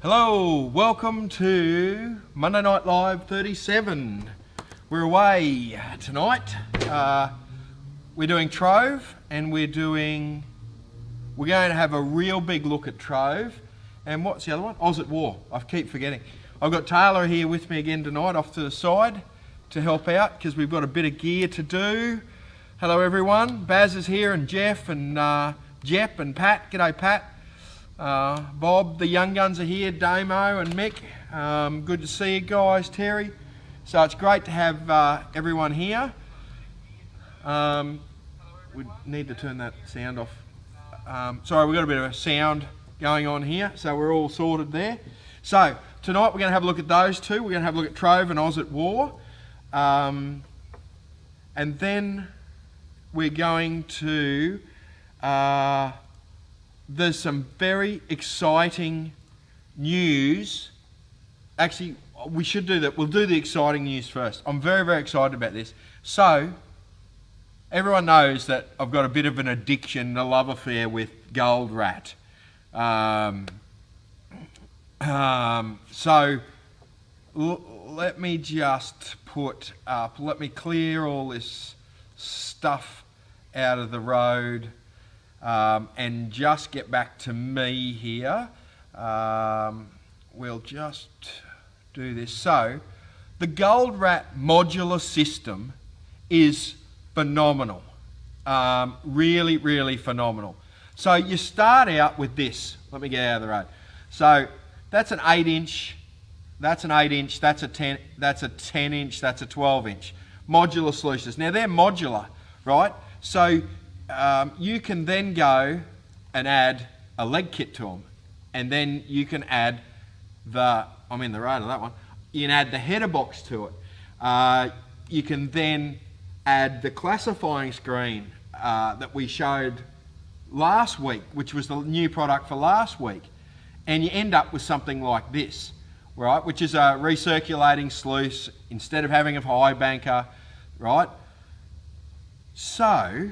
Hello, welcome to Monday Night Live 37. We're away tonight. We're doing Trove and we're going to have a real big look at Trove. And what's the other one? Oz at War. I keep forgetting. I've got Taylor here with me again tonight off to the side to help out because we've got a bit of gear to do. Hello everyone. Baz is here and Jeff and Jep and Pat. G'day Pat. Bob, the young guns are here, Damo and Mick. Good to see you guys, Terry. So it's great to have everyone here. We need to turn that sound off. Sorry, we've got a bit of a sound going on here, so we're all sorted there. So tonight we're going to have a look at those two. We're going to have a look at Trove and Oz at War. And then we're going to... there's some very exciting news. Actually, we should do that. We'll do the exciting news first. I'm very, very excited about this. So, everyone knows that I've got a bit of an addiction, a love affair with Gold Rat. Let me just let me clear all this stuff out of the road. And just get back to me here. We'll just do this. So, the Gold Rat modular system is phenomenal. Really, really phenomenal. So you start out with this. Let me get out of the road. So that's an 8-inch, that's an 8-inch, that's a 10, that's a 10-inch, that's a 12-inch. Modular solutions. Now they're modular, right? So you can then go and add a leg kit to them, and then you can add I'm in the road of that one. You can add the header box to it. You can then add the classifying screen that we showed last week, which was the new product for last week, and you end up with something like this, right? Which is a recirculating sluice instead of having a high banker, right? So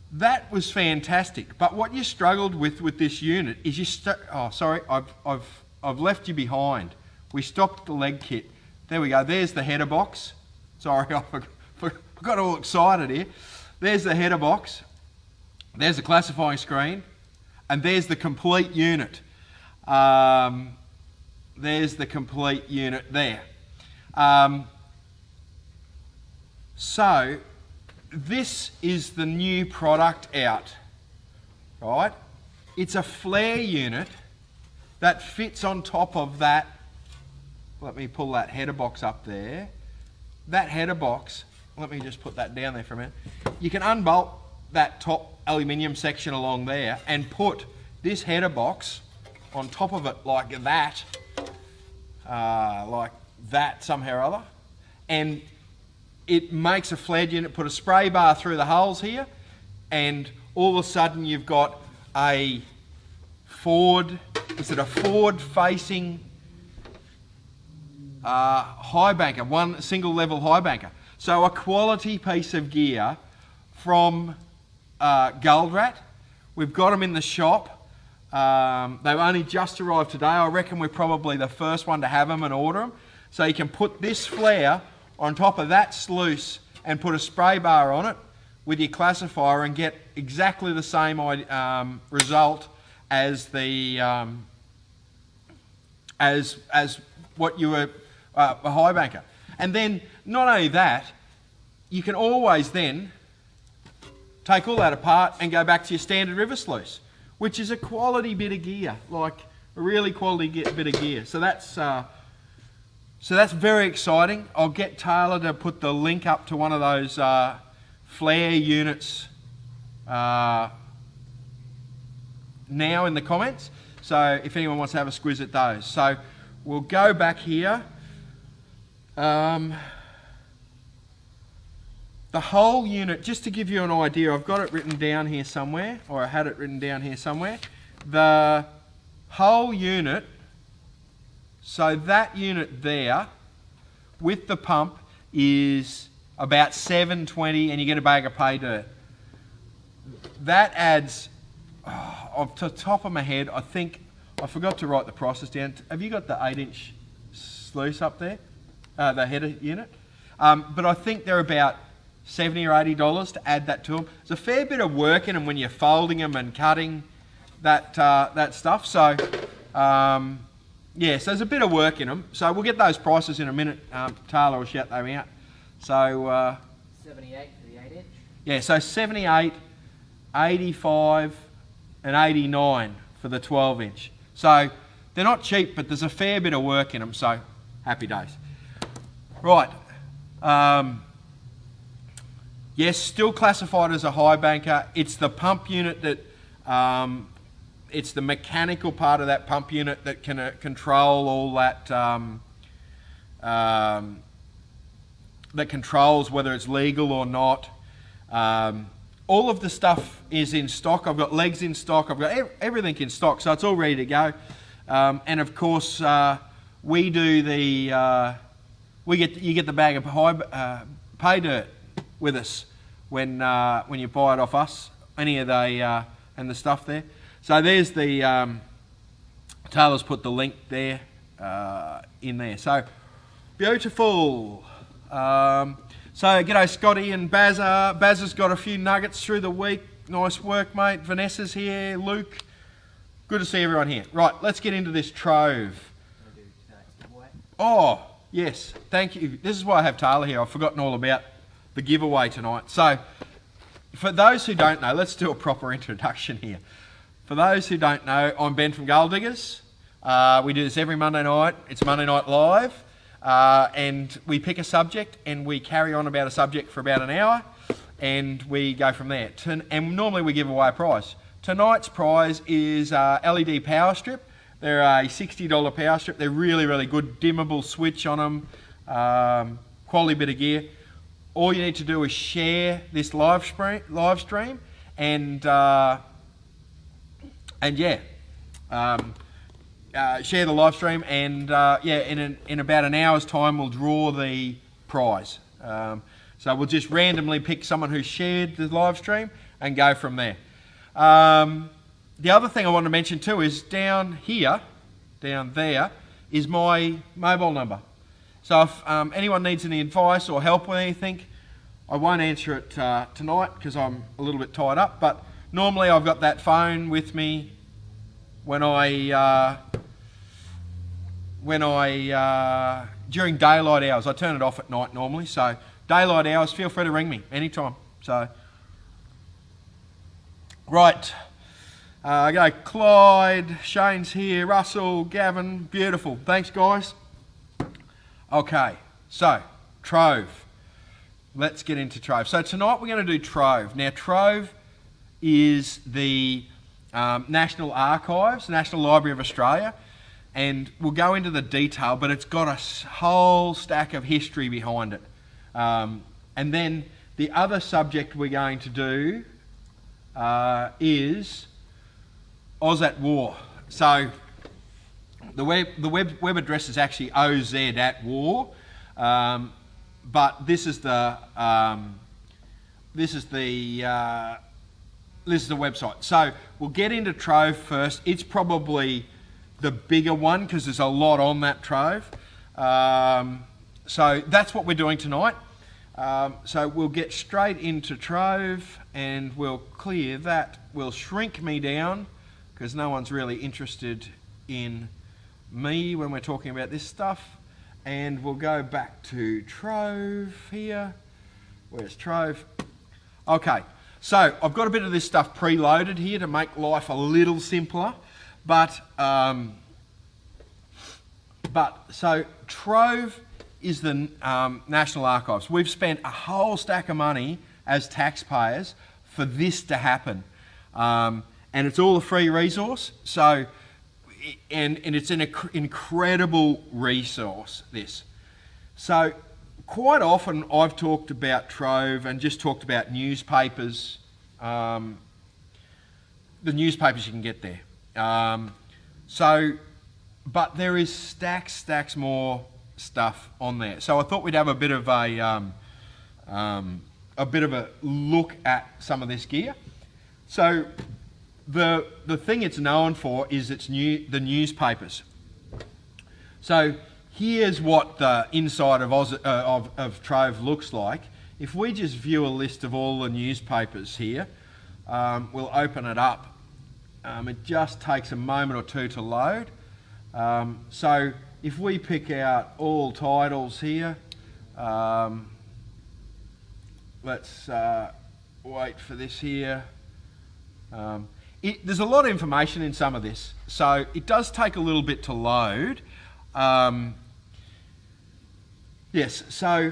that was fantastic, but what you struggled with this unit is I've left you behind. We stopped the leg kit. There we go. There's the header box. Sorry, I got all excited here. There's the header box. There's the classifying screen, and there's the complete unit. There's the complete unit there. So this is the new product out, right? It's a flare unit that fits on top of that. Let me pull that header box up there. That header box, let me just put that down there for a minute. You can unbolt that top aluminium section along there and put this header box on top of it like that somehow or other. And it makes a flared unit, put a spray bar through the holes here, and all of a sudden you've got a forward-facing high banker, one single level high banker. So a quality piece of gear from Gold Rat. We've got them in the shop. They've only just arrived today. I reckon we're probably the first one to have them and order them. So you can put this flare on top of that sluice and put a spray bar on it with your classifier and get exactly the same result as the as what you were a high banker. And then not only that, you can always then take all that apart and go back to your standard river sluice, which is a quality bit of gear, like a really quality bit of gear. So that's very exciting. I'll get Taylor to put the link up to one of those flare units now in the comments. So if anyone wants to have a squiz at those. So we'll go back here. The whole unit, just to give you an idea, I've got it written down here somewhere, or I had it written down here somewhere. The whole unit, so that unit there with the pump is about $720 and you get a bag of pay dirt. That adds, off the top of my head, I think I forgot to write the prices down. Have you got the 8-inch sluice up there? The header unit? But I think they're about $70 or $80 to add that to them. There's a fair bit of work in them when you're folding them and cutting that stuff. So, yeah, so there's a bit of work in them. So we'll get those prices in a minute. Taylor will shout them out. So 78 for the 8-inch. Yeah, so 78, 85, and 89 for the 12-inch. So they're not cheap, but there's a fair bit of work in them. So happy days. Right. Yes, still classified as a high banker. It's the pump unit that, it's the mechanical part of that pump unit that can control all that, that controls whether it's legal or not. All of the stuff is in stock. I've got legs in stock. I've got everything in stock, so it's all ready to go. And of course, we do the, you get the bag of pay dirt with us when you buy it off us, any of the and the stuff there. So there's the Taylor's put the link there in there. So beautiful. So g'day Scotty and Bazza. Bazza's got a few nuggets through the week. Nice work, mate. Vanessa's here. Luke. Good to see everyone here. Right, let's get into this Trove. Oh, yes. Thank you. This is why I have Taylor here. I've forgotten all about the giveaway tonight. So, for those who don't know, let's do a proper introduction here. For those who don't know, I'm Ben from Gold Diggers. We do this every Monday night. It's Monday Night Live. And we pick a subject and we carry on about a subject for about an hour and we go from there. And normally we give away a prize. Tonight's prize is LED power strip. They're a $60 power strip. They're really, really good. Dimmable switch on them. Quality bit of gear. All you need to do is share this live stream and yeah. Share the live stream and yeah, in about an hour's time we'll draw the prize. So we'll just randomly pick someone who shared the live stream and go from there. The other thing I want to mention too is down here, down there, is my mobile number. So if anyone needs any advice or help with anything, I won't answer it tonight because I'm a little bit tied up, but normally I've got that phone with me when during daylight hours. I turn it off at night normally, so daylight hours, feel free to ring me anytime. So, right, go Clyde, Shane's here, Russell, Gavin, beautiful. Thanks guys. Okay, so Trove. Let's get into Trove. So tonight we're going to do Trove. Now Trove is the National Archives, National Library of Australia, and we'll go into the detail, but it's got a whole stack of history behind it. And then the other subject we're going to do is Oz at War. So the web address is actually OZ at War, but this is the website. So we'll get into Trove first. It's probably the bigger one because there's a lot on that Trove. So that's what we're doing tonight. So we'll get straight into Trove and we'll clear that. We'll shrink me down because no one's really interested in me when we're talking about this stuff. And we'll go back to Trove here. Where's Trove? Okay, so I've got a bit of this stuff preloaded here to make life a little simpler. But so Trove is the National Archives. We've spent a whole stack of money as taxpayers for this to happen. And it's all a free resource. So, and it's an incredible resource, this. So quite often I've talked about Trove and just talked about newspapers, the newspapers you can get there. But there is stacks more stuff on there. So I thought we'd have a bit of a look at some of this gear. So the thing it's known for is the newspapers. So here's what the inside of Trove looks like. If we just view a list of all the newspapers here, we'll open it up. It just takes a moment or two to load. So if we pick out all titles here, let's wait for this here. There's a lot of information in some of this, so it does take a little bit to load. Yes, so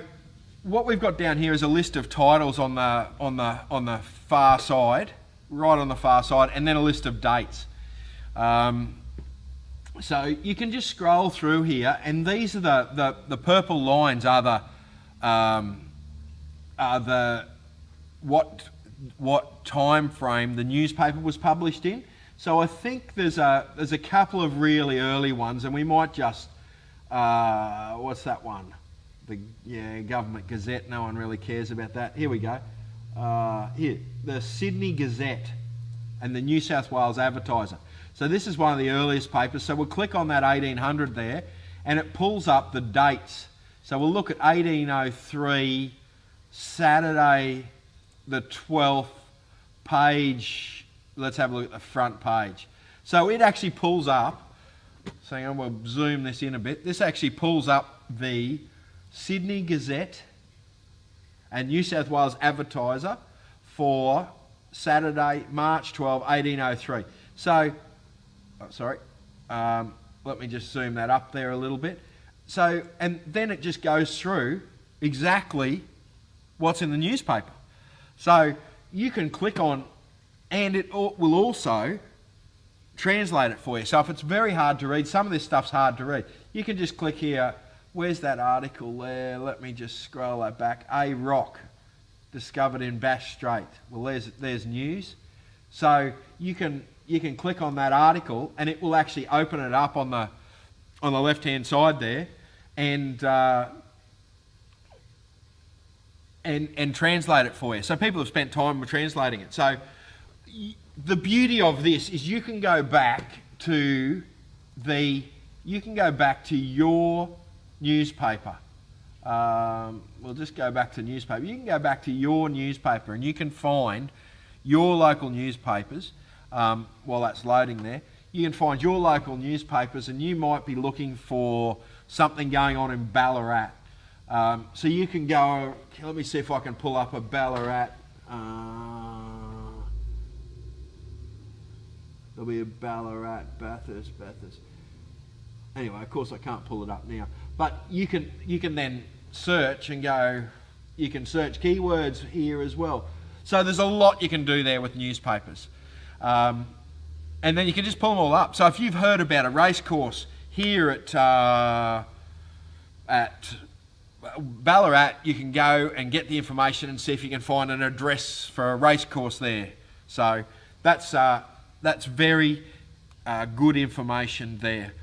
what we've got down here is a list of titles on the far side, right on the far side, and then a list of dates. So you can just scroll through here, and these are the purple lines are the what time frame the newspaper was published in. So I think there's a couple of really early ones, and we might just what's that one? The Government Gazette. No one really cares about that. Here we go. Here, the Sydney Gazette and the New South Wales Advertiser. So this is one of the earliest papers. So we'll click on that 1800 there, and it pulls up the dates. So we'll look at 1803, Saturday the 12th, page. Let's have a look at the front page. So it actually pulls up, so hang on, we'll zoom this in a bit. This actually pulls up the Sydney Gazette and New South Wales Advertiser for Saturday, March 12, 1803. So, let me just zoom that up there a little bit. So, and then it just goes through exactly what's in the newspaper. So you can click on, and it will also translate it for you. So if it's very hard to read, some of this stuff's hard to read, you can just click here. Where's that article there? Let me just scroll that back. A rock discovered in Bass Strait. Well, there's news. So you can click on that article, and it will actually open it up on the left-hand side there, and translate it for you. So people have spent time with translating it. So the beauty of this is you can go back to your newspaper. We'll just go back to newspaper. You can go back to your newspaper, and you can find your local newspapers while that's loading there. You can find your local newspapers, and you might be looking for something going on in Ballarat. So you can go, let me see if I can pull up a Ballarat. There'll be a Ballarat, Bathurst. Anyway, of course I can't pull it up now. But you can then search and go, you can search keywords here as well. So there's a lot you can do there with newspapers. And then you can just pull them all up. So if you've heard about a race course here at Ballarat, you can go and get the information and see if you can find an address for a race course there. So that's very good information there.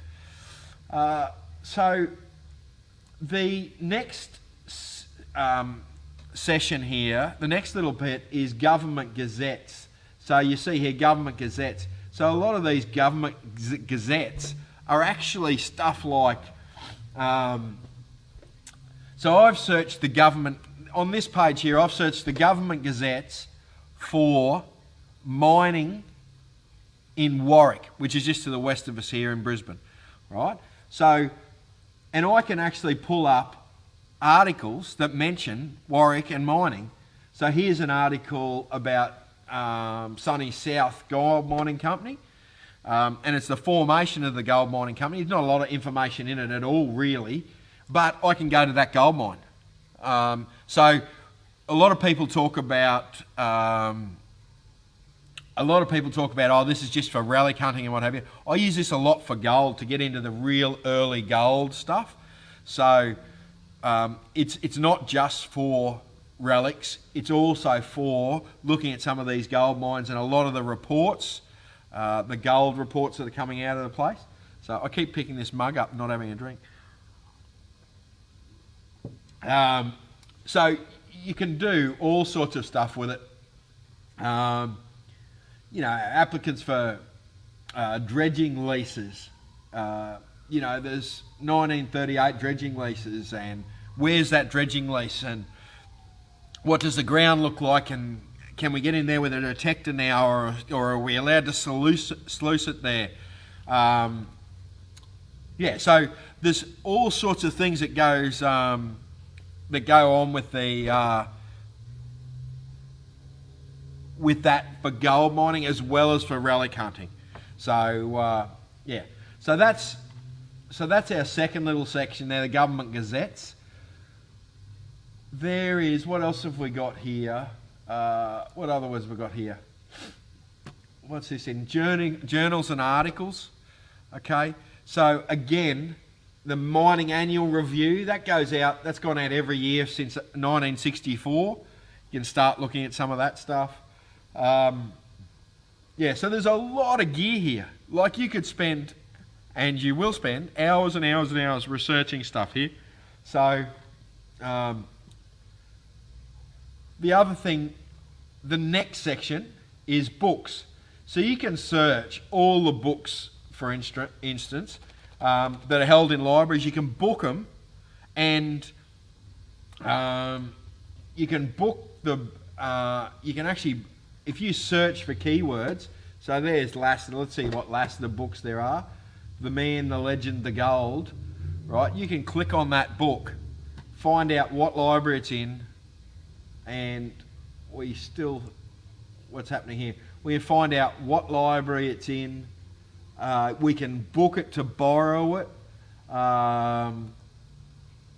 So the next session here, the next little bit is government gazettes. So you see here government gazettes. So a lot of these government gazettes are actually stuff like, so I've searched the government, on this page here, I've searched the government gazettes for mining in Warwick, which is just to the west of us here in Brisbane, right? So, and I can actually pull up articles that mention Warwick and mining. So here's an article about Sunny South Gold Mining Company, and it's the formation of the gold mining company. There's not a lot of information in it at all, really, but I can go to that gold mine. So a lot of people talk about, oh, this is just for relic hunting and what have you. I use this a lot for gold, to get into the real early gold stuff. So it's not just for relics, it's also for looking at some of these gold mines and a lot of the reports, the gold reports that are coming out of the place. So I keep picking this mug up and not having a drink. So you can do all sorts of stuff with it. applicants for dredging leases. There's 1938 dredging leases, and where's that dredging lease, and what does the ground look like, and can we get in there with a detector now, or are we allowed to sluice it there? So there's all sorts of things that go on with that for gold mining as well as for relic hunting. So that's our second little section there, the government gazettes. There is, what else have we got here? What other words have we got here? What's this in? Journals and articles. Okay, so again, the Mining Annual Review, that goes out, that's gone out every year since 1964. You can start looking at some of that stuff. So there's a lot of gear here. Like, you could spend, and you will spend, hours and hours and hours researching stuff here. So the other thing, the next section is books. So you can search all the books, for instance, that are held in libraries. You can book them, and you can book you can actually, if you search for keywords, so there's Lassiter, let's see what Lassiter books there are. The Man, the Legend, the Gold, right? You can click on that book, find out what library it's in, and what's happening here? We can find out what library it's in. We can book it to borrow it, so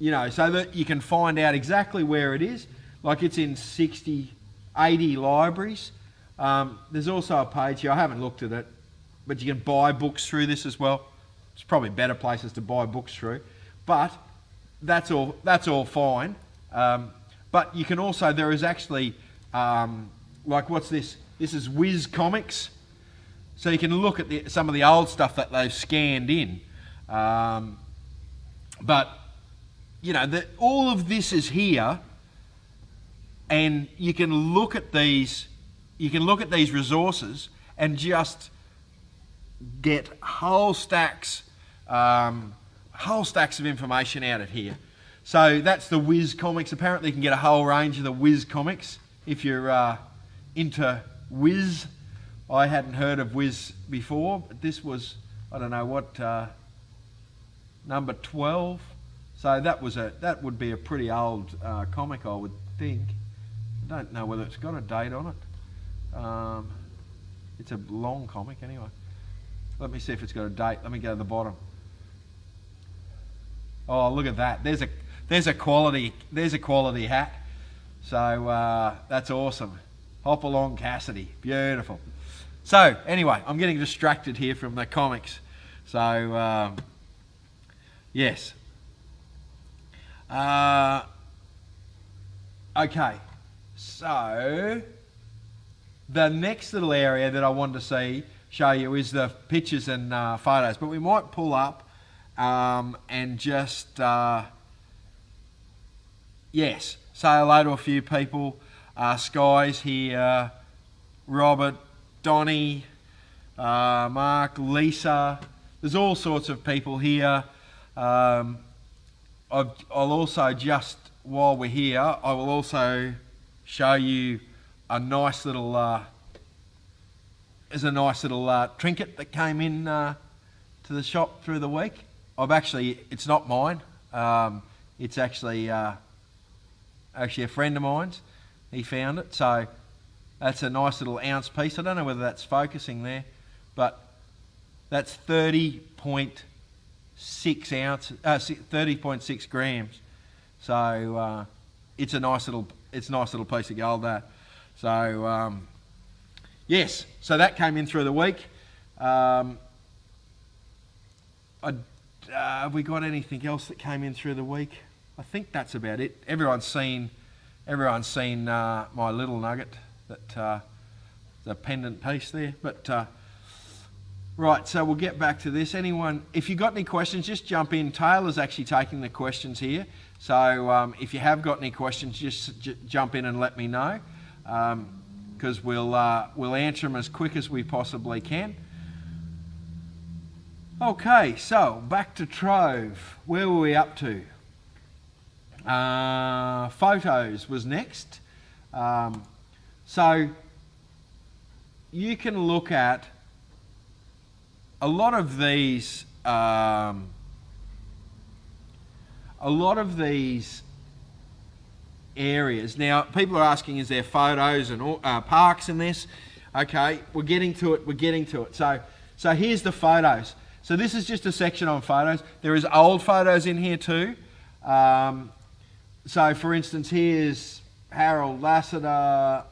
that you can find out exactly where it is. Like, it's in 80 libraries. There's also a page here, I haven't looked at it, but you can buy books through this as well. It's probably better places to buy books through, but that's all fine. But you can also, there is actually, like, what's this? This is Whiz Comics. So you can look at some of the old stuff that they've scanned in. But, all of this is here, and you can look at these resources and just get whole stacks of information out of here. So that's the Whiz Comics. Apparently you can get a whole range of the Whiz Comics if you're into Whiz. I hadn't heard of Whiz before, but this was, I don't know what, number 12. So that would be a pretty old comic, I would think. I don't know whether it's got a date on it. It's a long comic anyway. Let me see if it's got a date. Let me go to the bottom. Oh, look at that. There's a quality hat. So that's awesome. Hop along, Cassidy. Beautiful. So anyway, I'm getting distracted here from the comics. So yes. Okay. So the next little area that I wanted to show you is the pictures and photos. But we might pull up and just yes, say hello to a few people. Sky's here, Robert, Donnie, Mark, Lisa. There's all sorts of people here. I'll also, just while we're here, I will also show you a nice little trinket that came in to the shop through the week. It's not mine. It's actually a friend of mine's. He found it, so that's a nice little ounce piece. I don't know whether that's focusing there, but that's 30.6 ounces, 30.6 grams. So it's a nice little piece of gold, that. So yes, so that came in through the week. Have we got anything else that came in through the week? I think that's about it. Everyone's seen my little nugget, that the pendant piece there. But right, so we'll get back to this. Anyone, if you've got any questions, just jump in. Taylor's actually taking the questions here. So if you have got any questions, just jump in and let me know. because we'll answer them as quick as we possibly can. Okay, so back to Trove. Where were we up to? Photos was next. So you can look at a lot of these areas. Now, people are asking, is there photos and parks in this? Okay, we're getting to it. So here's the photos. So this is just a section on photos. There is old photos in here too. So for instance, here's Harold Lassiter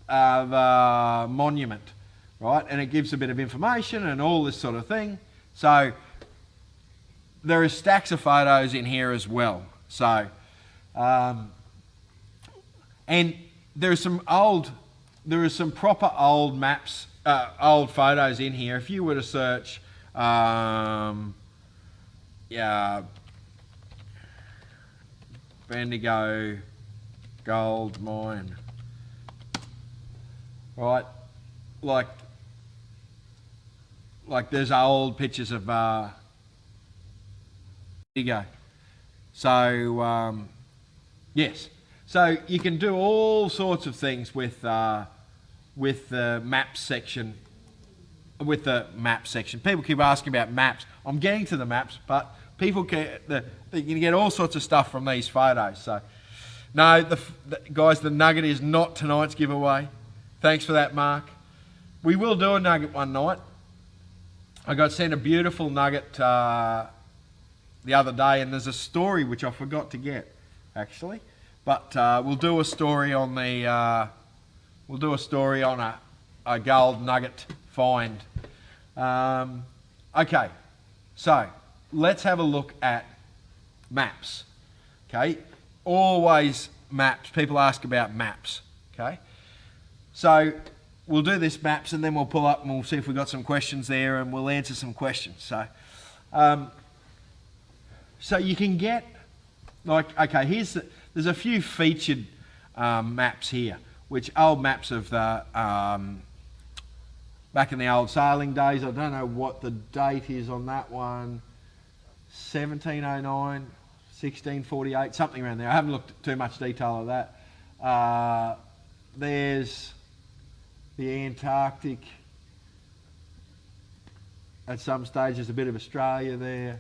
monument, right? And it gives a bit of information and all this sort of thing. So there are stacks of photos in here as well. So, and there are some proper old maps, old photos in here. If you were to search, Bendigo gold mine, right? Like there's old pictures of Bendigo. So yes, so you can do all sorts of things with the maps section. With the map section, people keep asking about maps. I'm getting to the maps, but people you can get all sorts of stuff from these photos. So, no, guys, the nugget is not tonight's giveaway. Thanks for that, Mark. We will do a nugget one night. I got sent a beautiful nugget the other day, and there's a story which I forgot to get actually, but we'll do a story on a gold nugget find. Okay, so let's have a look at maps. Okay, always maps. People ask about maps. Okay, so we'll do this maps and then we'll pull up and we'll see if we've got some questions there and we'll answer some questions. So, so you can get okay. There's a few featured maps here, which old maps of the back in the old sailing days. I don't know what the date is on that one. 1709, 1648, something around there. I haven't looked at too much detail of that. There's the Antarctic. At some stage, there's a bit of Australia there.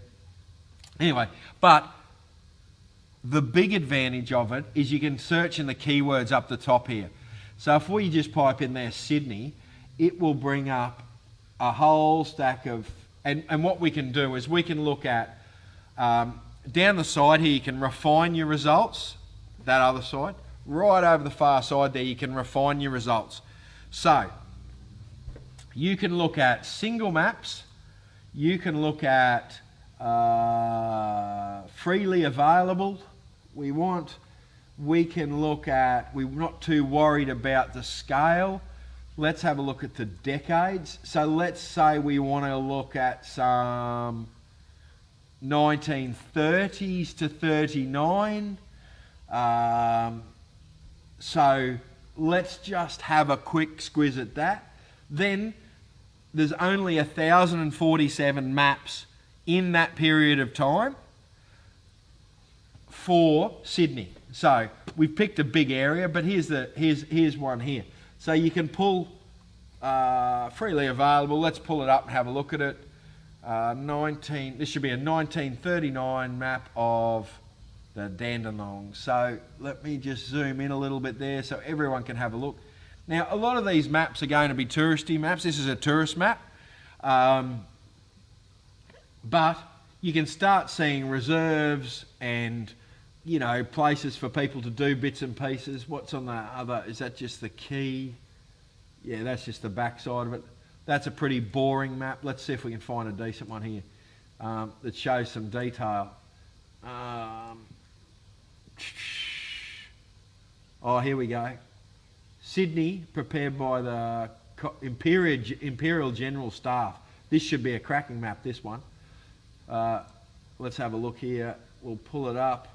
Anyway, but the big advantage of it is you can search in the keywords up the top here. So if we just pipe in there Sydney, it will bring up a whole stack of, and what we can do is we can look at, down the side here you can refine your results, that other side. Right over the far side there you can refine your results. So, you can look at single maps, you can look at freely available, we can look at, we're not too worried about the scale. Let's have a look at the decades. So let's say we want to look at some 1930s to 39. So let's just have a quick squiz at that. Then there's only 1,047 maps in that period of time for Sydney. So we've picked a big area, but here's one here. So you can pull freely available. Let's pull it up and have a look at it. This should be a 1939 map of the Dandenong. So let me just zoom in a little bit there so everyone can have a look. Now, a lot of these maps are going to be touristy maps. This is a tourist map. But you can start seeing reserves and, you know, places for people to do bits and pieces. What's on the other? Is that just the quay? Yeah, that's just the back side of it. That's a pretty boring map. Let's see if we can find a decent one here that shows some detail. Oh, here we go. Sydney, prepared by the Imperial General Staff. This should be a cracking map, this one. Let's have a look here. We'll pull it up.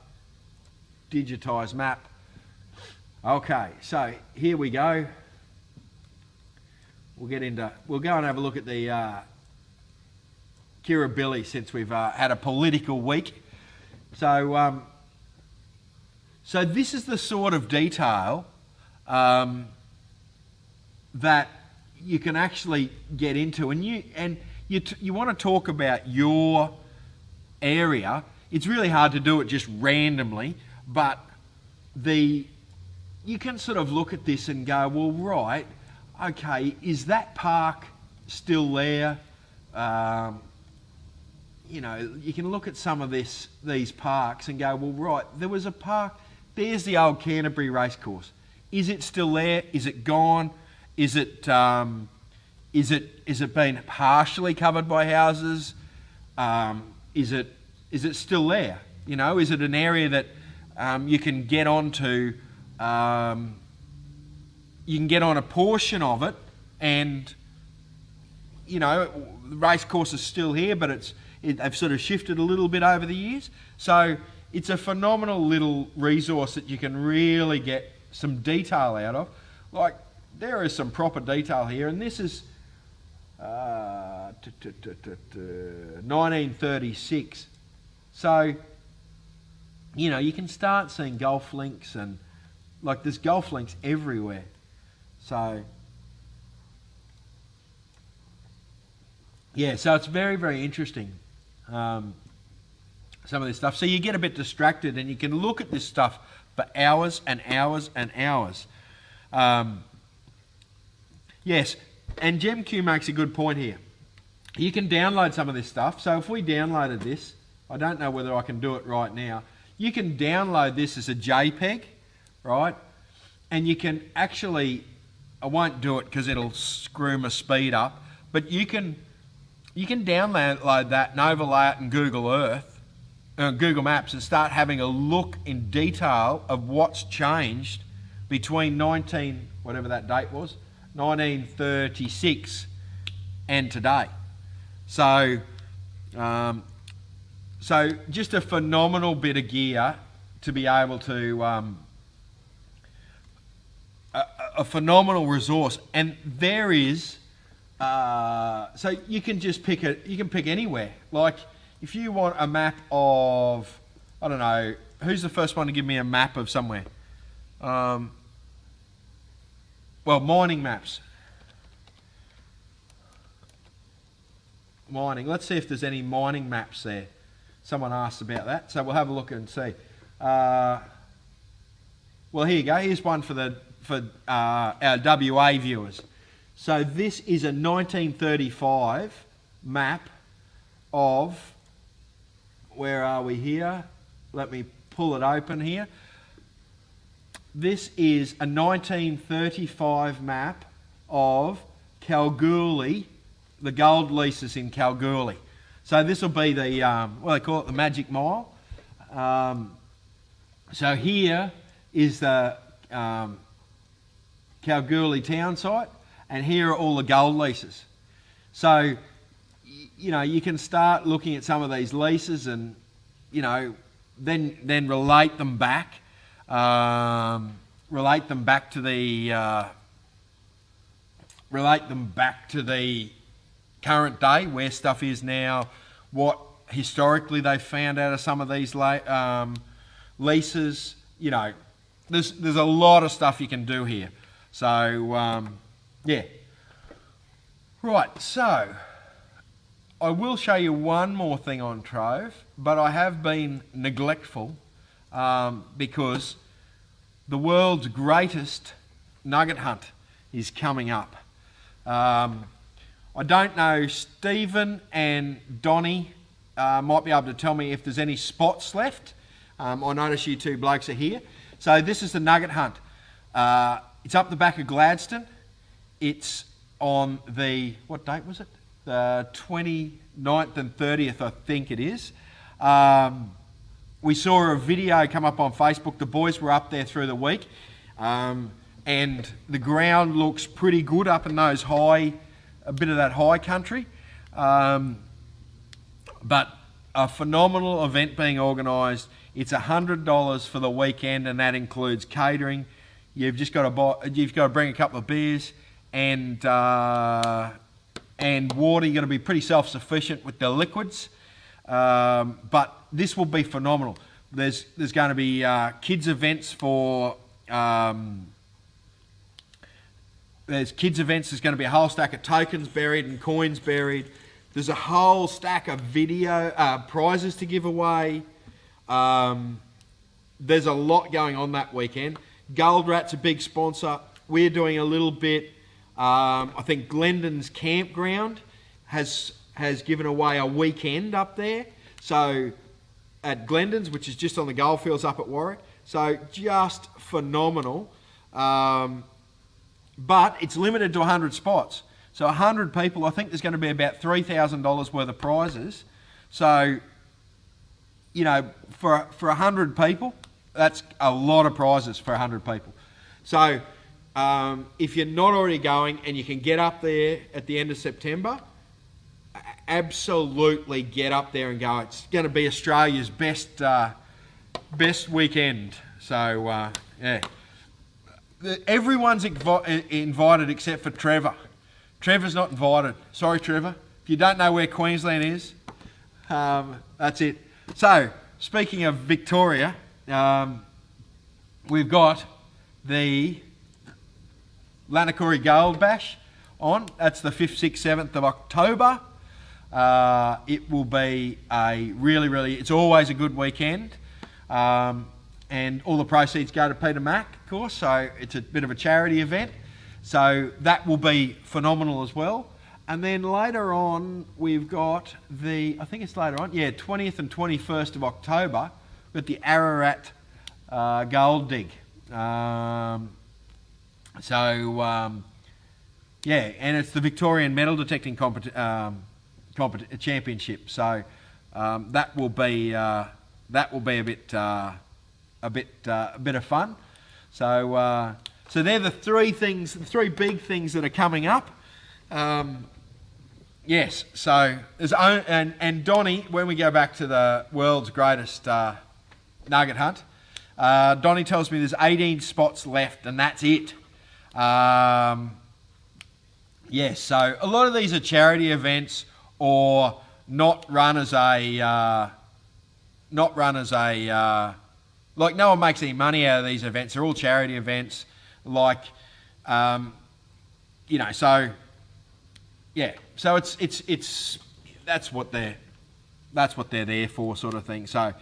Digitised map. Okay, so here we go. we'll go and have a look at the Kirribilli since we've had a political week. So this is the sort of detail that you can actually get into, and you want to talk about your area. It's really hard to do it just randomly, but you can sort of look at this and go, well, right, okay, is that park still there? You can look at some of these parks and go, well, right, there was a park. There's the old Canterbury racecourse. Is it still there? Is it gone? Is it been partially covered by houses? Is it still there? Is it an area that you can get onto? You can get on a portion of it, and the race course is still here, but they've sort of shifted a little bit over the years. So it's a phenomenal little resource that you can really get some detail out of. Like, there is some proper detail here, and this is 1936. So, you can start seeing golf links, and like there's golf links everywhere. So, yeah, so it's very, very interesting, some of this stuff. So you get a bit distracted, and you can look at this stuff for hours and hours and hours. Yes, and GemQ makes a good point here. You can download some of this stuff. So if we downloaded this, I don't know whether I can do it right now. You can download this as a JPEG, right? And you can actually, I won't do it because it'll screw my speed up, but you can download that and overlay it in Google Earth, Google Maps, and start having a look in detail of what's changed between whatever that date was, 1936 and today. So just a phenomenal bit of gear to be able to, a phenomenal resource. And there is, so you can just pick you can pick anywhere. Like, if you want a map of, I don't know, who's the first one to give me a map of somewhere? Well, mining maps. Mining. Let's see if there's any mining maps there. Someone asked about that, so we'll have a look and see. Well, here you go. Here's one for our WA viewers. So this is a 1935 map of, where are we here? Let me pull it open here. This is a 1935 map of Kalgoorlie, the gold leases in Kalgoorlie. So this will be the, what they call it, the Magic Mile. So here is the Kalgoorlie town site, and here are all the gold leases. So, you can start looking at some of these leases and, then relate them back. Relate them back to the current day, where stuff is now, what historically they found out of some of these leases. There's a lot of stuff you can do here. So yeah. Right, so I will show you one more thing on Trove, but I have been neglectful because the world's greatest nugget hunt is coming up. I don't know, Stephen and Donnie might be able to tell me if there's any spots left. I notice you two blokes are here. So this is the nugget hunt. It's up the back of Gladstone. It's on the, what date was it? The 29th and 30th, I think it is. We saw a video come up on Facebook. The boys were up there through the week. And the ground looks pretty good up in those high, a bit of that high country. But a phenomenal event being organised. It's $100 for the weekend, and that includes catering. You've just got to bring a couple of beers, and water. You're going to be pretty self-sufficient with the liquids, but this will be phenomenal. There's going to be kids events for there's kids events. There's going to be a whole stack of tokens buried and coins buried. There's a whole stack of video prizes to give away. There's a lot going on that weekend. Gold Rat's a big sponsor. We're doing a little bit. I think Glendon's campground has given away a weekend up there. So at Glendon's, which is just on the goldfields up at Warwick. So just phenomenal. But it's limited to 100 spots. So 100 people, I think there's going to be about $3,000 worth of prizes. So, you know, for 100 people, that's a lot of prizes for 100 people. So if you're not already going and you can get up there at the end of September, absolutely get up there and go. It's going to be Australia's best weekend. So, yeah. Everyone's invited except for Trevor. Trevor's not invited. Sorry, Trevor. If you don't know where Queensland is, that's it. So, speaking of Victoria, we've got the Lanakuri Gold Bash on. That's the 5th, 6th, 7th of October. It will be a it's always a good weekend. And all the proceeds go to Peter Mac, of course, so it's a bit of a charity event. So that will be phenomenal as well. And then later on, we've got I think it's later on, 20th and 21st of October, we've got the Ararat Gold Dig. And it's the Victorian Metal Detecting Championship. So that will be a bit of fun. So they're the three big things that are coming up. Yes. So there's and Donnie, when we go back to the world's greatest nugget hunt, Donnie tells me there's 18 spots left, and that's it. Yes. So a lot of these are charity events or not run as a. Like, no one makes any money out of these events. They're all charity events. Like, so yeah. So it's that's what they're there for, sort of thing. So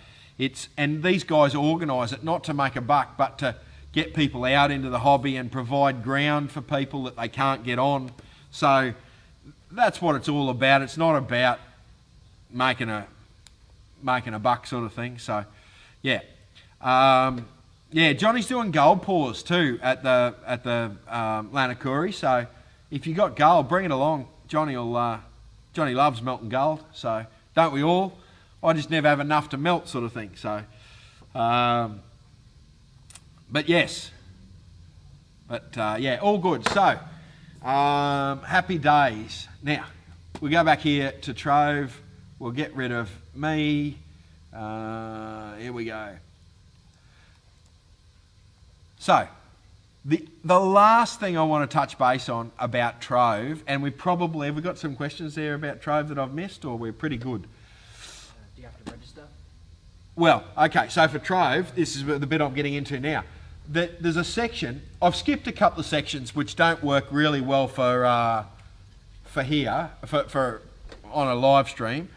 and these guys organise it not to make a buck, but to get people out into the hobby and provide ground for people that they can't get on. So that's what it's all about. It's not about making a buck, sort of thing. So yeah. Johnny's doing gold pours too at the Lanakuri. So if you got gold, bring it along. Johnny loves melting gold. So don't we all? I just never have enough to melt, sort of thing. So, but yes, all good. So happy days. Now we go back here to Trove. We'll get rid of me. Here we go. So, the last thing I want to touch base on about Trove, and we've got some questions there about Trove that I've missed, or we're pretty good? Do you have to register? Well, okay, so for Trove, this is the bit I'm getting into now. There's a section, I've skipped a couple of sections which don't work really well for on a live stream.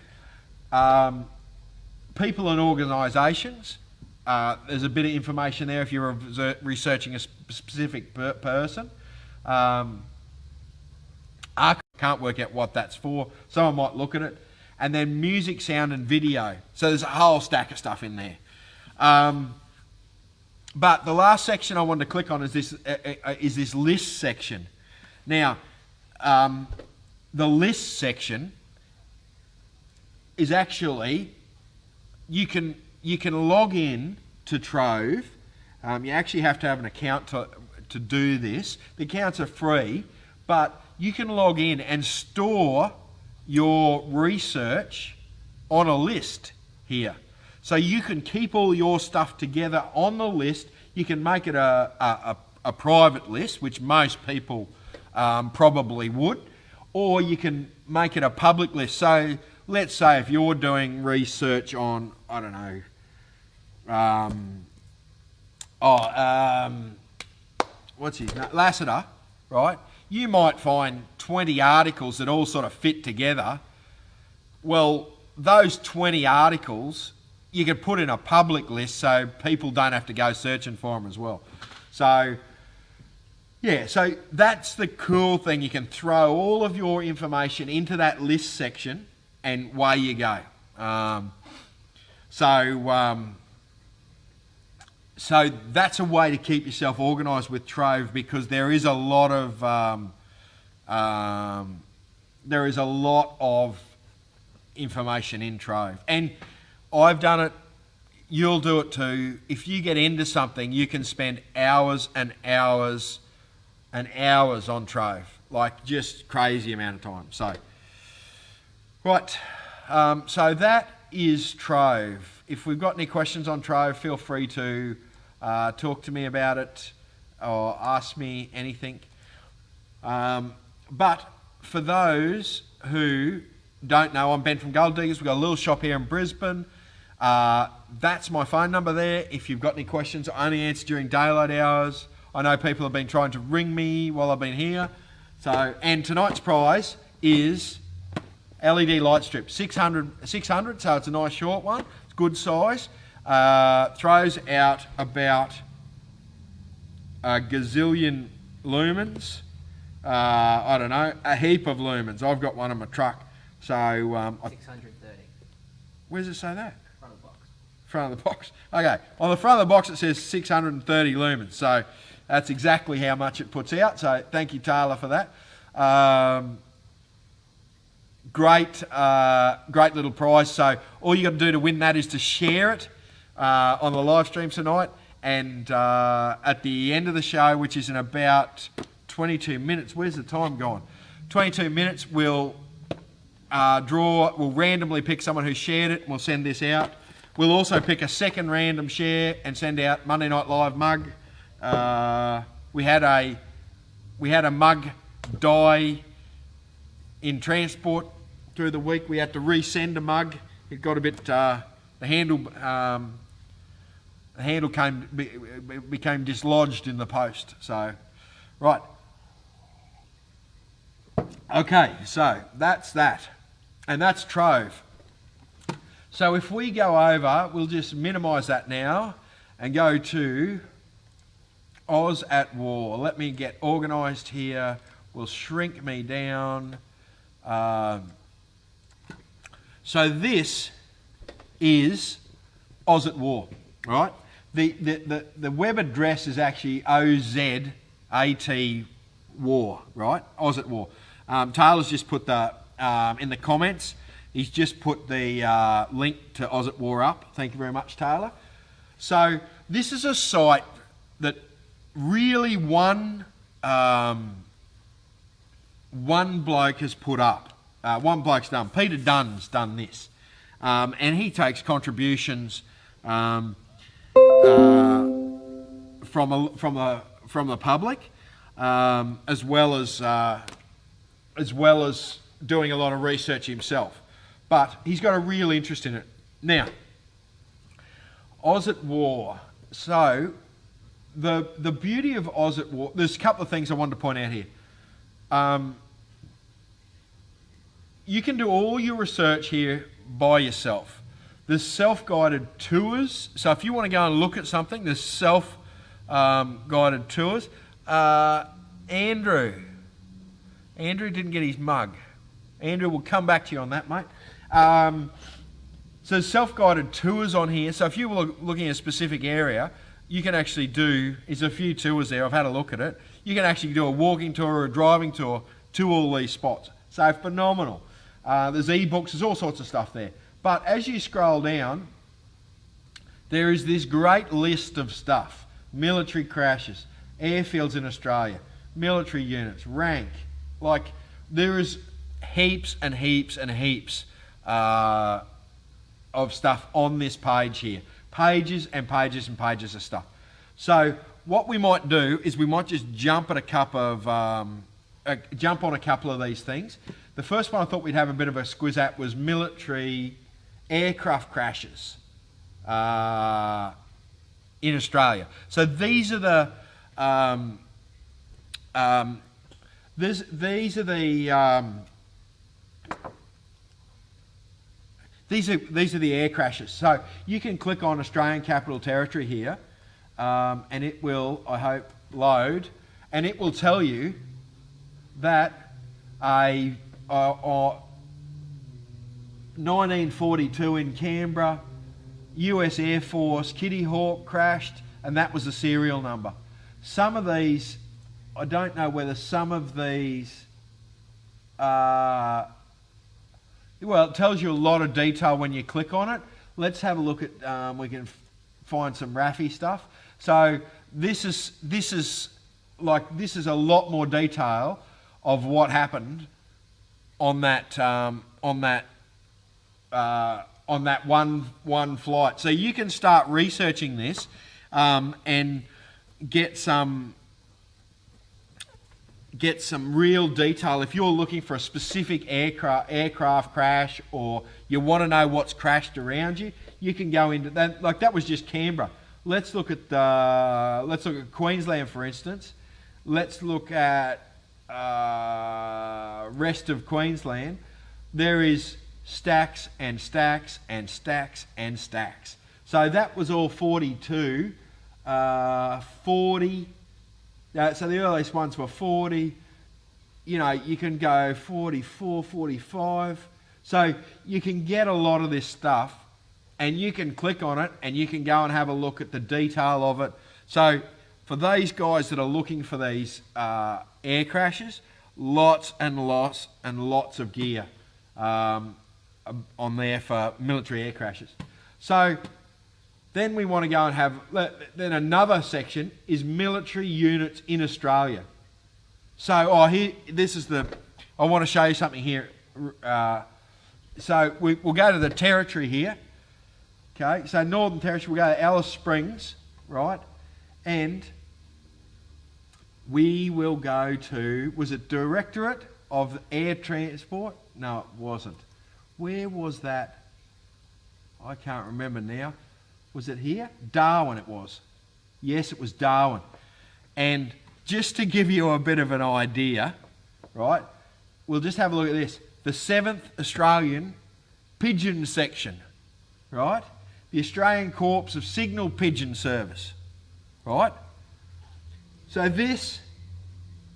People and organisations. There's a bit of information there if you're researching a specific person. I can't work out what that's for. Someone might look at it. And then music, sound and video. So there's a whole stack of stuff in there. But the last section I wanted to click on is this list section. Now, the list section is actually, you can log in to Trove. You actually have to have an account to do this. The accounts are free, but you can log in and store your research on a list here. So you can keep all your stuff together on the list. You can make it a private list, which most people probably would. Or you can make it a public list. So let's say if you're doing research on, I don't know, what's his name? Lassiter, right? You might find 20 articles that all sort of fit together. Well, those 20 articles you could put in a public list so people don't have to go searching for them as well. So, yeah, so that's the cool thing. You can throw all of your information into that list section and away you go. So that's a way to keep yourself organised with Trove, because there is a lot of information in Trove, and I've done it. You'll do it too. If you get into something, you can spend hours and hours and hours on Trove, like just crazy amount of time. So, right. So that is Trove. If we've got any questions on Trove, feel free to talk to me about it or ask me anything. But for those who don't know, I'm Ben from Gold Diggers. We've got a little shop here in Brisbane. That's my phone number there. If you've got any questions, I only answer during daylight hours. I know people have been trying to ring me while I've been here. So, and tonight's prize is LED light strip, 600, so it's a nice short one. It's good size. Throws out about a gazillion lumens. I don't know, a heap of lumens. I've got one in my truck. So 630. Where does it say that? Front of the box. Front of the box. Okay, on the front of the box it says 630 lumens. So that's exactly how much it puts out. So thank you, Taylor, for that. Great little prize. So all you got to do to win that is to share it on the live stream tonight, and at the end of the show, which is in about 22 minutes. Where's the time gone? 22 minutes. We'll randomly pick someone who shared it, and we'll send this out. We'll also pick a second random share and send out Monday Night Live mug. We had a mug die in transport through the week. We had to resend a mug. It got a bit the handle became dislodged in the post. So, right. Okay, so that's that. And that's Trove. So if we go over, we'll just minimise that now and go to Oz at War. Let me get organised here. We'll shrink me down. So this is Oz at War, right? The web address is actually OZAT War, right? Oz at War. Taylor's just put the in the comments. He's just put the link to Oz at War up. Thank you very much, Taylor. So this is a site that really one bloke has put up. One bloke's done. Peter Dunn's done this, and he takes contributions from the public, as well as doing a lot of research himself. But he's got a real interest in it. Now, Oz at War. So the beauty of Oz at War, there's a couple of things I wanted to point out here. You can do all your research here by yourself. There's self-guided tours. So if you want to go and look at something, there's self-guided tours. Andrew didn't get his mug. Andrew, we'll come back to you on that, mate. So self-guided tours on here. So if you were looking at a specific area, you can actually there's a few tours there. I've had a look at it. You can actually do a walking tour or a driving tour to all these spots. So phenomenal. There's ebooks, there's all sorts of stuff there. But as you scroll down, there is this great list of stuff. Military crashes, airfields in Australia, military units, rank. Like, there is heaps and heaps and heaps of stuff on this page here. Pages and pages and pages of stuff. So what we might do is we might just jump at a couple jump on a couple of these things. The first one I thought we'd have a bit of a squiz at was military aircraft crashes in Australia. So these are the these are the air crashes. So you can click on Australian Capital Territory here, and it will, I hope, load, and it will tell you that a 1942 in Canberra, US Air Force Kitty Hawk crashed, and that was the serial number. Some of these, I don't know whether some of these, well, it tells you a lot of detail when you click on it. Let's have a look at, we can find some RAFI stuff. So this is a lot more detail of what happened on that one flight. So you can start researching this and get some real detail. If you're looking for a specific aircraft crash, or you want to know what's crashed around you, you can go into that. Like that was just Canberra. Let's look at Queensland, for instance. Let's look at rest of Queensland. There is stacks and stacks and stacks and stacks. So that was all 42. 40. So the earliest ones were 40. You know, you can go 44, 45. So you can get a lot of this stuff, and you can click on it, and you can go and have a look at the detail of it. So for these guys that are looking for these air crashes, lots and lots and lots of gear on there for military air crashes. So then we want to go and have, then another section is military units in Australia. So, here, this is the, I want to show you something here. So we'll go to the territory here. Okay, so Northern Territory, we'll go to Alice Springs, right? And we will go to, was it Directorate of Air Transport? No, it wasn't. Where was that? I can't remember now. Was it here? Darwin it was. Yes, it was Darwin. And just to give you a bit of an idea, right, we'll just have a look at this. The 7th Australian Pigeon Section, right? The Australian Corps of Signal Pigeon Service, right? So this,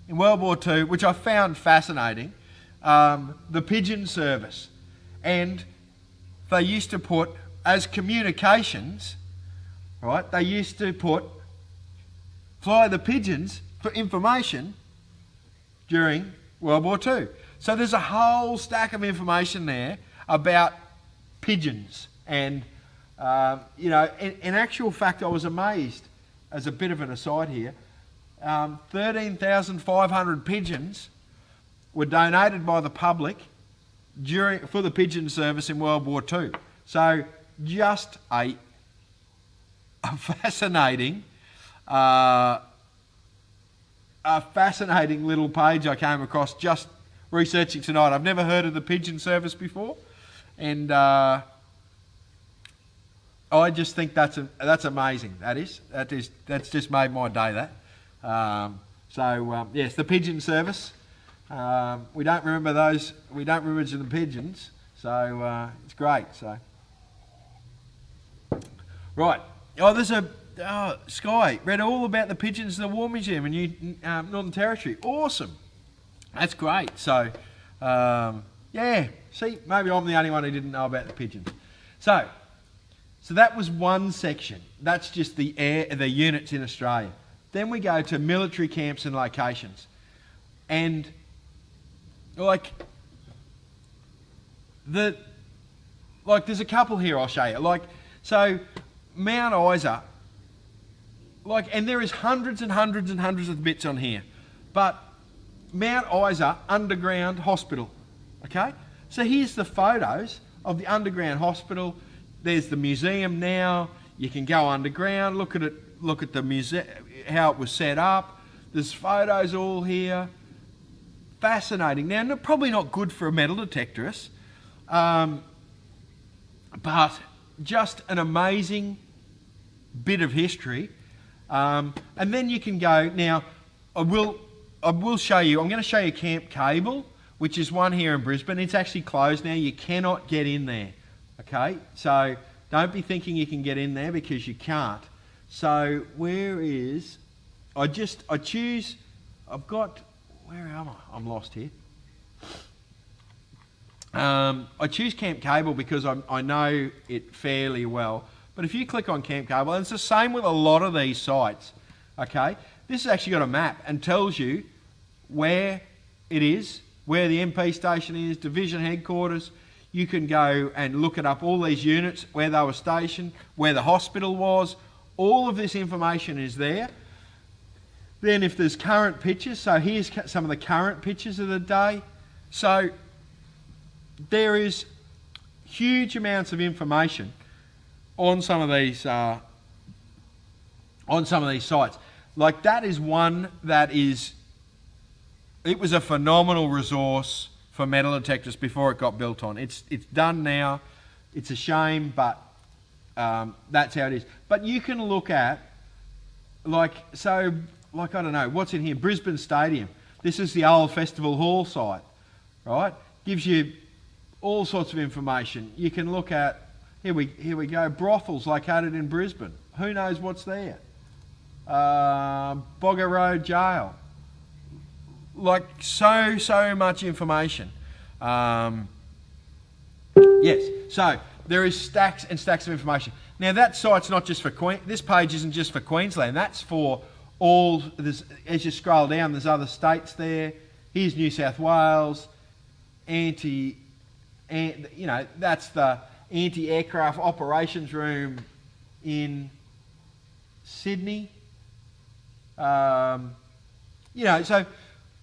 in World War II, which I found fascinating, the pigeon service. And they used to put, as communications, right, they used to fly the pigeons for information during World War II. So there's a whole stack of information there about pigeons. And, in actual fact, I was amazed, as a bit of an aside here, 13,500 pigeons were donated by the public for the pigeon service in World War II. So just a fascinating little page I came across just researching tonight. I've never heard of the pigeon service before, and I just think that's amazing. That's just made my day. That yes, the pigeon service. We don't remember those. We don't remember the pigeons. So it's great. So right. There's a Sky read all about the pigeons in the War Museum in Northern Territory. Awesome. That's great. So yeah. See, maybe I'm the only one who didn't know about the pigeons. So that was one section. That's just the units in Australia. Then we go to military camps and locations. And there's a couple here I'll show you. So Mount Isa, and there is hundreds and hundreds and hundreds of bits on here. But Mount Isa Underground Hospital, okay? So here's the photos of the underground hospital. There's the museum now. You can go underground, look at it, look at the museum, how it was set up. There's photos all here. fascinating. Now, probably not good for a metal detectorist, but just an amazing bit of history. And then you can go, now, I will show you, I'm going to show you Camp Cable, which is one here in Brisbane. It's actually closed now. You cannot get in there, okay? So don't be thinking you can get in there because you can't. So where is, I've got, where am I? I'm lost here. I choose Camp Cable because I know it fairly well. But if you click on Camp Cable, and it's the same with a lot of these sites, okay? This has actually got a map and tells you where it is, where the MP station is, division headquarters. You can go and look it up, all these units, where they were stationed, where the hospital was. All of this information is there. Then if there's current pictures, so here's some of the current pictures of the day. So there is huge amounts of information on some of these sites. Like that is one that is, it was a phenomenal resource for metal detectors before it got built on. It's done now. It's a shame, but that's how it is. But you can look at, I don't know, what's in here? Brisbane Stadium. This is the old Festival Hall site, right? Gives you all sorts of information. You can look at, here we go, brothels located in Brisbane. Who knows what's there? Bogger Road Jail. Like so much information. Yes, so there is stacks and stacks of information. Now that site's not just for this page isn't just for Queensland. That's for all. As you scroll down, there's other states there. Here's New South Wales. That's the anti-aircraft operations room in Sydney. So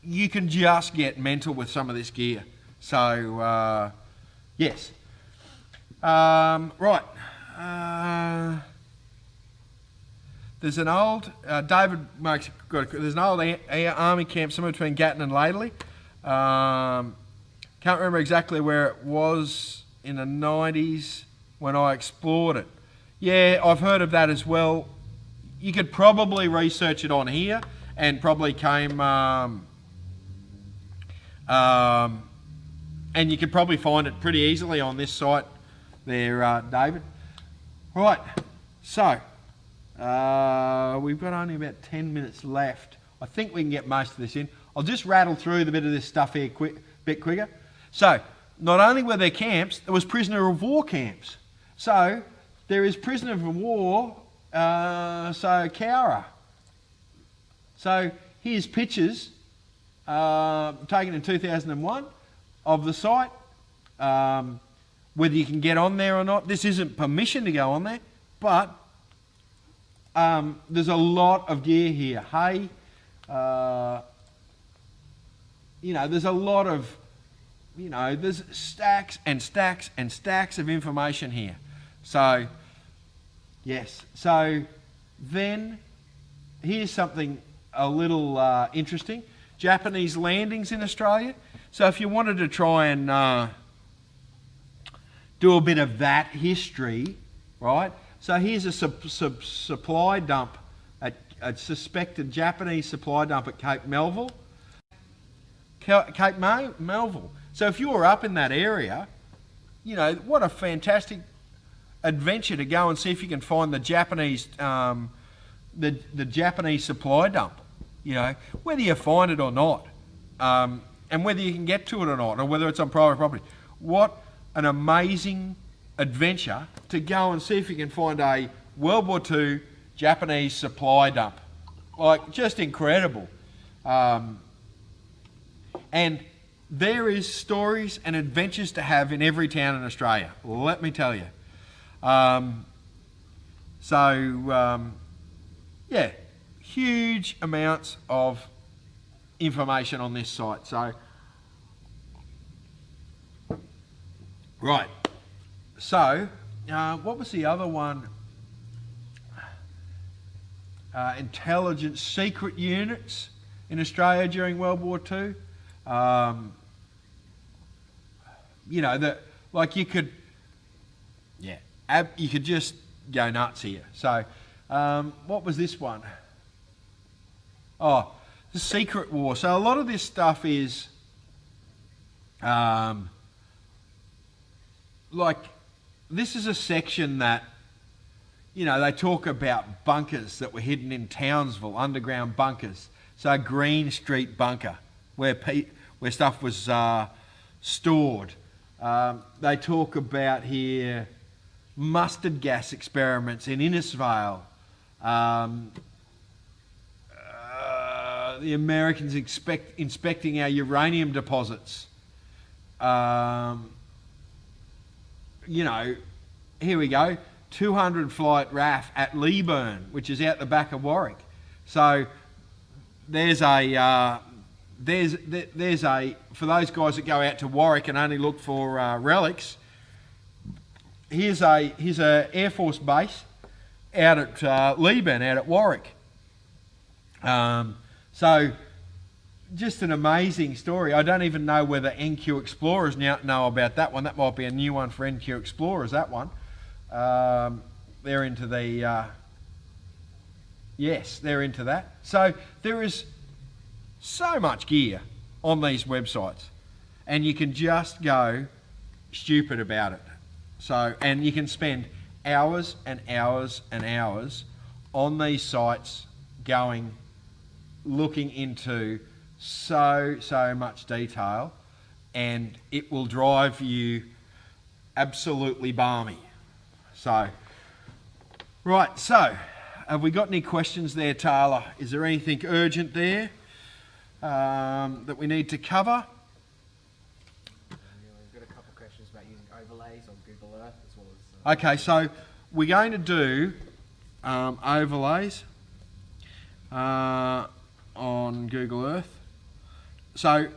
you can just get mental with some of this gear. So, yes. Right. There's an old, David makes, there's an old army camp somewhere between Gatton and Laidley. Can't remember exactly where it was in the 90s when I explored it. Yeah, I've heard of that as well. You could probably research it on here and probably and you could probably find it pretty easily on this site there, David. Right, so we've got only about 10 minutes left. I think we can get most of this in. I'll just rattle through the bit of this stuff here bit quicker. So, not only were there camps, there was prisoner of war camps. So, there is prisoner of war, Cowra. So, here's pictures taken in 2001 of the site. Whether you can get on there or not, this isn't permission to go on there, but there's a lot of gear here. Hay, there's a lot of, there's stacks and stacks and stacks of information here. So, yes. So, then, here's something a little interesting. Japanese landings in Australia. So, if you wanted to try and do a bit of that history, right? So, here's a supply dump, a suspected Japanese supply dump at Cape Melville. Cape Melville. So if you were up in that area, what a fantastic adventure to go and see if you can find the Japanese, the Japanese supply dump. Whether you find it or not, and whether you can get to it or not, or whether it's on private property. What an amazing adventure to go and see if you can find a World War II Japanese supply dump. Like, just incredible. And there is stories and adventures to have in every town in Australia, let me tell you. Yeah, huge amounts of information on this site. So, right. So, what was the other one? Intelligence secret units in Australia during World War II. You know, that like you could you could just go nuts here. So what was this one? Oh, the Secret War. So a lot of this stuff is like, this is a section that, you know, they talk about bunkers that were hidden in Townsville, underground bunkers. So Green Street bunker, where stuff was stored. They talk about here mustard gas experiments in Innisfail. The Americans inspecting our uranium deposits. You know, here we go. 200 flight RAF at Leeburn, which is out the back of Warwick. So there's a for those guys that go out to Warwick and only look for relics. Here's a Air Force base out at Leeburn, out at Warwick. So just an amazing story. I don't even know whether NQ Explorers now know about that one. That might be a new one for NQ Explorers, that one. They're into the... yes, they're into that. So there is so much gear on these websites, and you can just go stupid about it. So, and you can spend hours and hours and hours on these sites looking into so much detail, and it will drive you absolutely balmy. So, right, so have we got any questions there, Taylor? Is there anything urgent there that we need to cover? We've got a couple of questions about using overlays on Google Earth as well as... Okay, so we're going to do overlays on Google Earth. So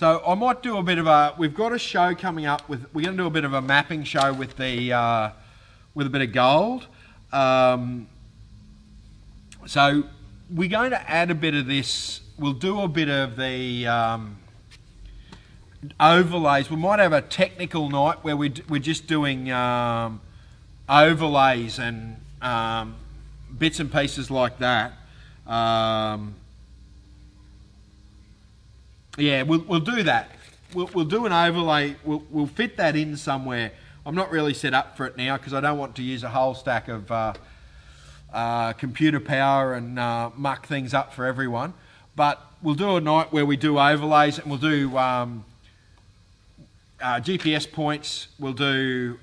I might do a bit of we've got a show coming up we're going to do a bit of a mapping show with a bit of gold. So we're going to add a bit of this. We'll do a bit of the overlays. We might have a technical night where we're just doing overlays and bits and pieces like that. Yeah, we'll do that. We'll do an overlay. We'll fit that in somewhere. I'm not really set up for it now because I don't want to use a whole stack of computer power and muck things up for everyone. But we'll do a night where we do overlays, and we'll do GPS points. We'll do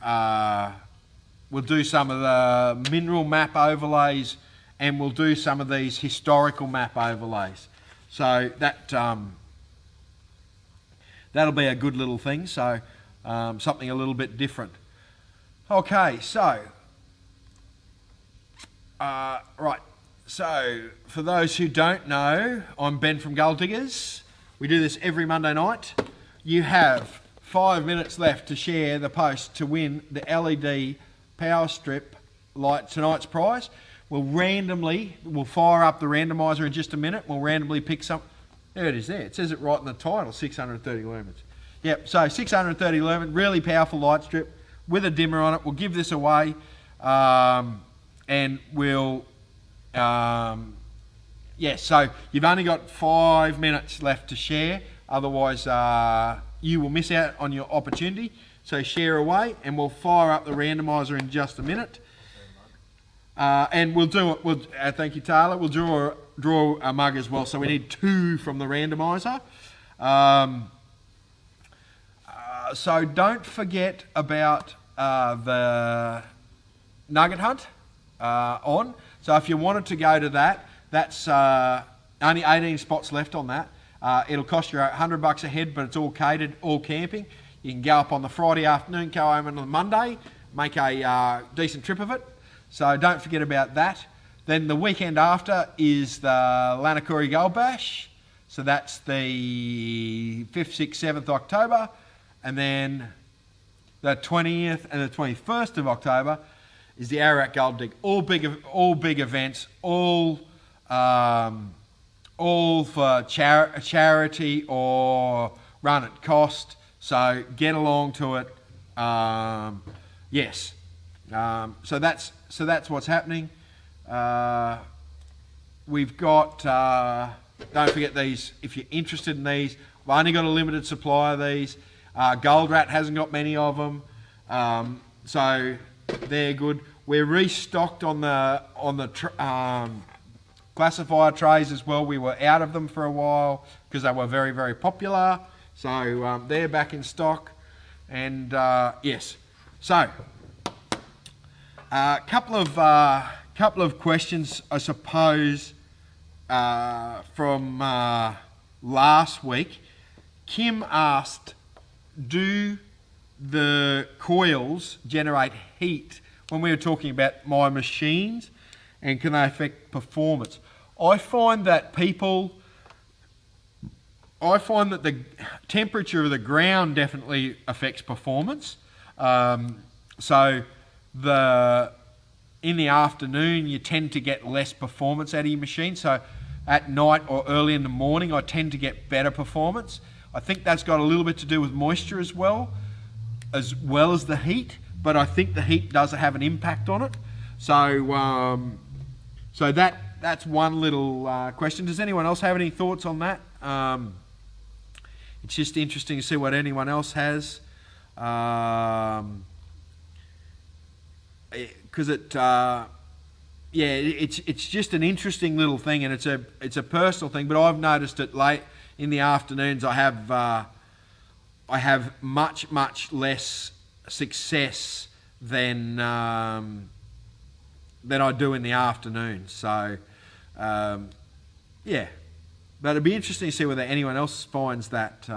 some of the mineral map overlays, and we'll do some of these historical map overlays. So that that'll be a good little thing. So something a little bit different. Okay, so right. So for those who don't know, I'm Ben from Gold Diggers. We do this every Monday night. You have 5 minutes left to share the post to win the LED power strip light, tonight's prize. We'll fire up the randomizer in just a minute. We'll randomly pick some. There it is there. It says it right in the title, 630 lumens. Yep, so 630 lumen, really powerful light strip with a dimmer on it. We'll give this away, and we'll, so you've only got 5 minutes left to share. Otherwise, you will miss out on your opportunity. So share away, and we'll fire up the randomizer in just a minute. And we'll do it. Thank you, Taylor. We'll draw a mug as well. So we need 2 from the randomizer. So don't forget about the nugget hunt on. So if you wanted to go to that, that's only 18 spots left on that. It'll cost you $100 a head, but it's all catered, all camping. You can go up on the Friday afternoon, go home on the Monday, make a decent trip of it. So don't forget about that. Then the weekend after is the Lanakuri Gold Bash. So that's the 5th, 6th, 7th October. And then the 20th and the 21st of October is the Ararat Gold Dig. All big events, all all for charity or run at cost. So get along to it. Yes. So that's what's happening. We've got. Don't forget these. If you're interested in these, I've only got a limited supply of these. Gold Rat hasn't got many of them, so they're good. We're restocked on the classifier trays as well. We were out of them for a while because they were very, very popular. So they're back in stock, and yes. So couple of questions, I suppose, from last week. Kim asked, do the coils generate heat when we were talking about my machines, and can they affect performance? I find that the temperature of the ground definitely affects performance. So in the afternoon you tend to get less performance out of your machine. So at night or early in the morning I tend to get better performance. I think that's got a little bit to do with moisture as well as the heat, but I think the heat does have an impact on it. So that's one little question. Does anyone else have any thoughts on that? It's just interesting to see what anyone else has, because it's just an interesting little thing, and it's a personal thing. But I've noticed it late in the afternoons. I have much less success than I do in the afternoon. So yeah, but it'd be interesting to see whether anyone else finds that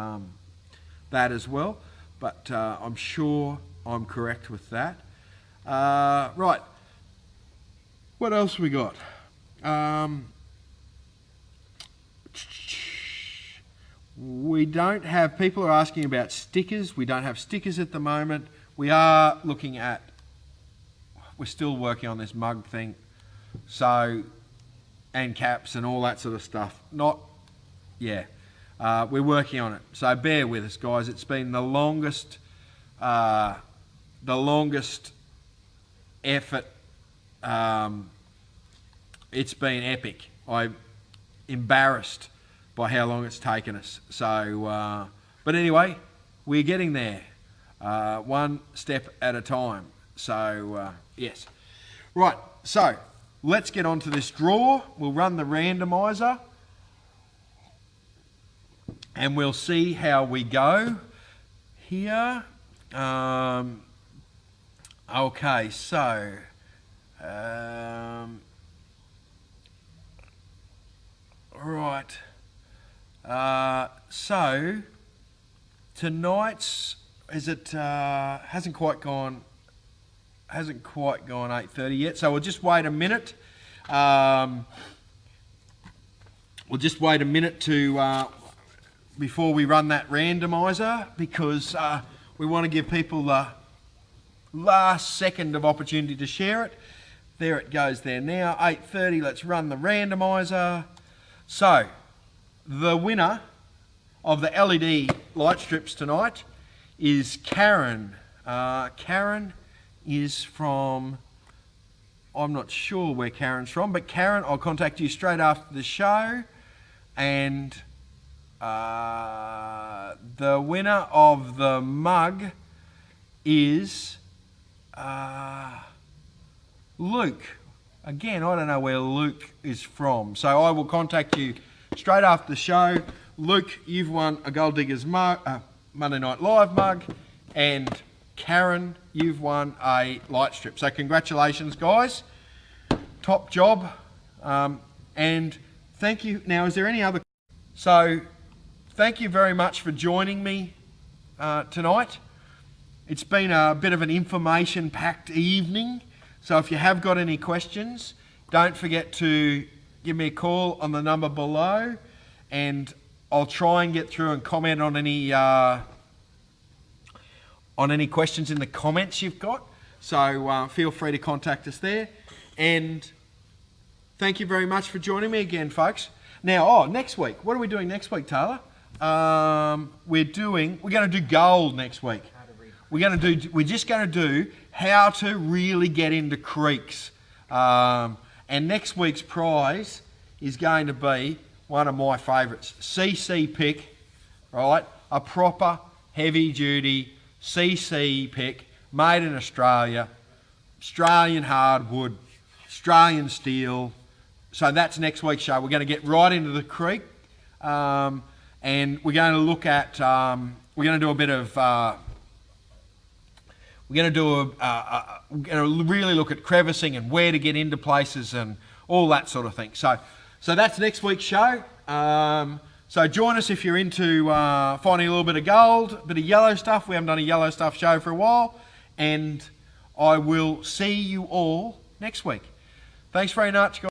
as well. But I'm sure I'm correct with that. Right. What else we got? We don't have, people are asking about stickers. We don't have stickers at the moment. We are looking at, we're still working on this mug thing. So, and caps and all that sort of stuff. We're working on it. So bear with us, guys. It's been the longest effort. It's been epic. I'm embarrassed by how long it's taken us. So, but anyway, we're getting there, one step at a time. So, yes. Right, so let's get on to this draw. We'll run the randomizer and we'll see how we go here. Okay, so right. So tonight's hasn't quite gone 8:30 yet. So we'll just wait a minute. We'll just wait a minute to before we run that randomizer, because we want to give people the last second of opportunity to share it. There it goes there now, 8:30. Let's run the randomizer. So the winner of the LED light strips tonight is Karen. Karen is from, I'm not sure where Karen's from, but Karen, I'll contact you straight after the show. And the winner of the mug is Luke. Again, I don't know where Luke is from, so I will contact you straight after the show. Luke, you've won a Gold Diggers mug, Monday Night Live mug, and Karen, you've won a light strip. So congratulations, guys. Top job. And thank you. Now, is there any other? So thank you very much for joining me tonight. It's been a bit of an information-packed evening. So if you have got any questions, don't forget to give me a call on the number below, and I'll try and get through and comment on any questions in the comments you've got. So feel free to contact us there. And thank you very much for joining me again, folks. Now, next week. What are we doing next week, Taylor? We're going to do gold next week. We're just going to do how to really get into creeks. And next week's prize is going to be one of my favourites, CC pick, right? A proper heavy duty CC pick made in Australia, Australian hardwood, Australian steel. So that's next week's show. We're going to get right into the creek, and we're going to look at. We're going to do a bit of. We're going to really look at crevicing and where to get into places and all that sort of thing. So that's next week's show. So join us if you're into finding a little bit of gold, a bit of yellow stuff. We haven't done a yellow stuff show for a while, and I will see you all next week. Thanks very much, guys.